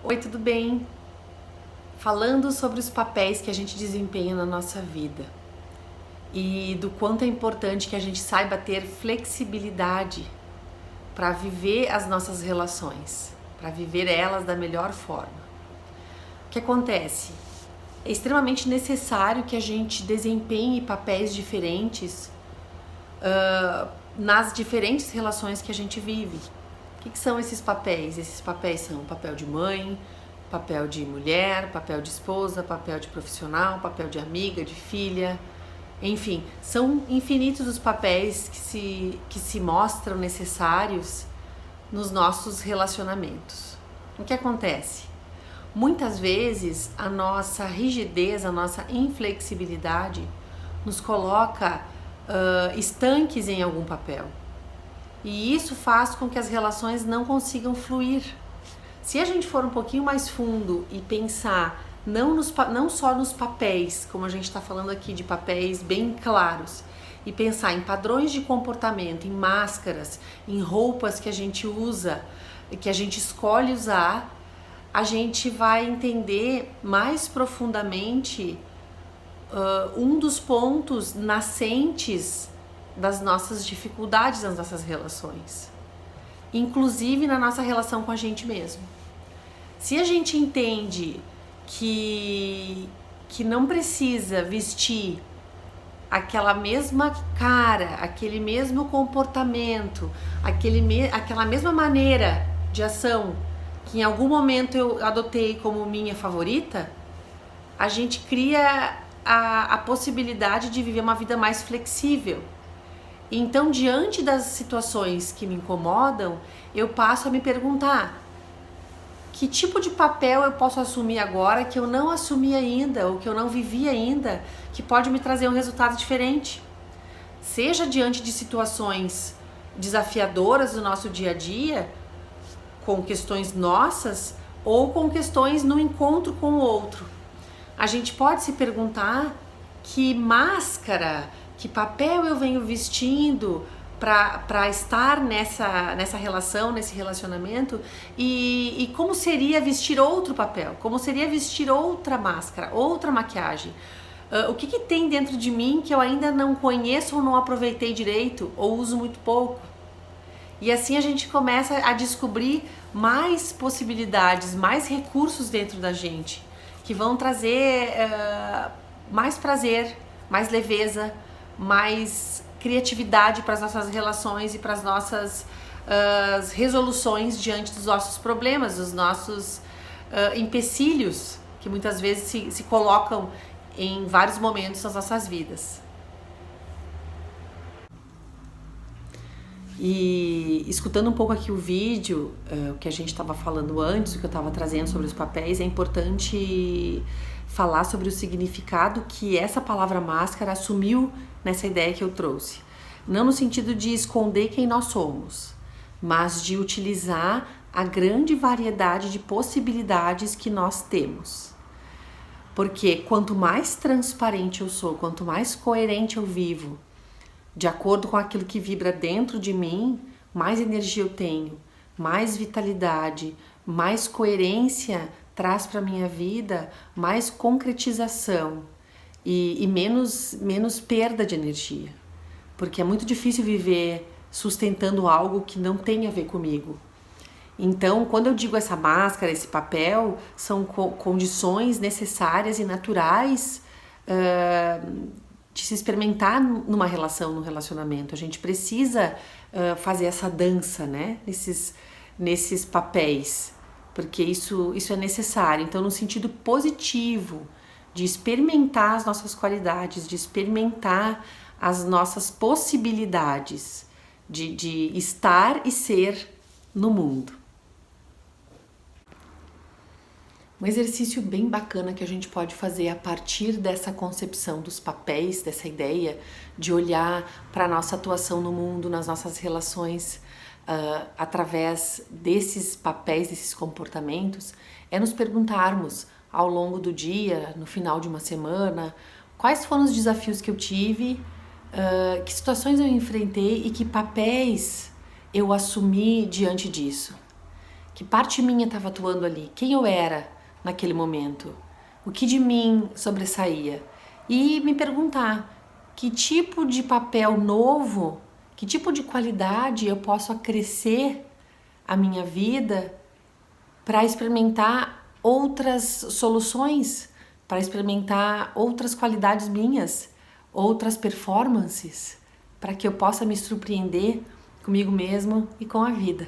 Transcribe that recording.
Oi, tudo bem? Falando sobre os papéis que a gente desempenha na nossa vida e do quanto é importante que a gente saiba ter flexibilidade para viver as nossas relações, para viver elas da melhor forma. O que acontece? É extremamente necessário que a gente desempenhe papéis diferentes nas diferentes relações que a gente vive. O que são esses papéis? Esses papéis são o papel de mãe, papel de mulher, papel de esposa, papel de profissional, papel de amiga, de filha, enfim, são infinitos os papéis que se mostram necessários nos nossos relacionamentos. O que acontece? Muitas vezes a nossa rigidez, a nossa inflexibilidade nos coloca estanques em algum papel. E isso faz com que as relações não consigam fluir. Se a gente for um pouquinho mais fundo e pensar não só nos papéis, como a gente está falando aqui de papéis bem claros, e pensar em padrões de comportamento, em máscaras, em roupas que a gente usa, que a gente escolhe usar, a gente vai entender mais profundamente um dos pontos nascentes das nossas dificuldades nas nossas relações, inclusive na nossa relação com a gente mesmo. Se a gente entende que não precisa vestir aquela mesma cara, aquele mesmo comportamento, aquela mesma maneira de ação que em algum momento eu adotei como minha favorita, a gente cria a possibilidade de viver uma vida mais flexível. Então, diante das situações que me incomodam, eu passo a me perguntar: que tipo de papel eu posso assumir agora que eu não assumi ainda, ou que eu não vivi ainda, que pode me trazer um resultado diferente? Seja diante de situações desafiadoras do nosso dia a dia, com questões nossas, ou com questões no encontro com o outro. A gente pode se perguntar que máscara, que papel eu venho vestindo para estar nessa relação, nesse relacionamento, e como seria vestir outro papel, como seria vestir outra máscara, outra maquiagem. O que tem dentro de mim que eu ainda não conheço ou não aproveitei direito, ou uso muito pouco? E assim a gente começa a descobrir mais possibilidades, mais recursos dentro da gente, que vão trazer mais prazer, mais leveza, mais criatividade para as nossas relações e para as nossas resoluções diante dos nossos problemas, dos nossos empecilhos que muitas vezes se colocam em vários momentos das nossas vidas. E escutando um pouco aqui o vídeo, o que a gente estava falando antes, o que eu estava trazendo sobre os papéis, é importante falar sobre o significado que essa palavra máscara assumiu nessa ideia que eu trouxe. Não no sentido de esconder quem nós somos, mas de utilizar a grande variedade de possibilidades que nós temos. Porque quanto mais transparente eu sou, quanto mais coerente eu vivo, de acordo com aquilo que vibra dentro de mim, mais energia eu tenho, mais vitalidade, mais coerência traz para minha vida, mais concretização e menos perda de energia. Porque é muito difícil viver sustentando algo que não tem a ver comigo. Então, quando eu digo essa máscara, esse papel, são condições necessárias e naturais de se experimentar numa relação, num relacionamento. A gente precisa fazer essa dança, né? Nesses papéis, porque isso é necessário. Então, no sentido positivo, de experimentar as nossas qualidades, de experimentar as nossas possibilidades de estar e ser no mundo. Um exercício bem bacana que a gente pode fazer a partir dessa concepção dos papéis, dessa ideia de olhar para a nossa atuação no mundo, nas nossas relações, através desses papéis, desses comportamentos, é nos perguntarmos ao longo do dia, no final de uma semana, quais foram os desafios que eu tive, que situações eu enfrentei e que papéis eu assumi diante disso. Que parte minha estava atuando ali? Quem eu era naquele momento? O que de mim sobressaía? E me perguntar que tipo de papel novo, que tipo de qualidade eu posso acrescer à minha vida para experimentar outras soluções, para experimentar outras qualidades minhas, outras performances, para que eu possa me surpreender comigo mesmo e com a vida.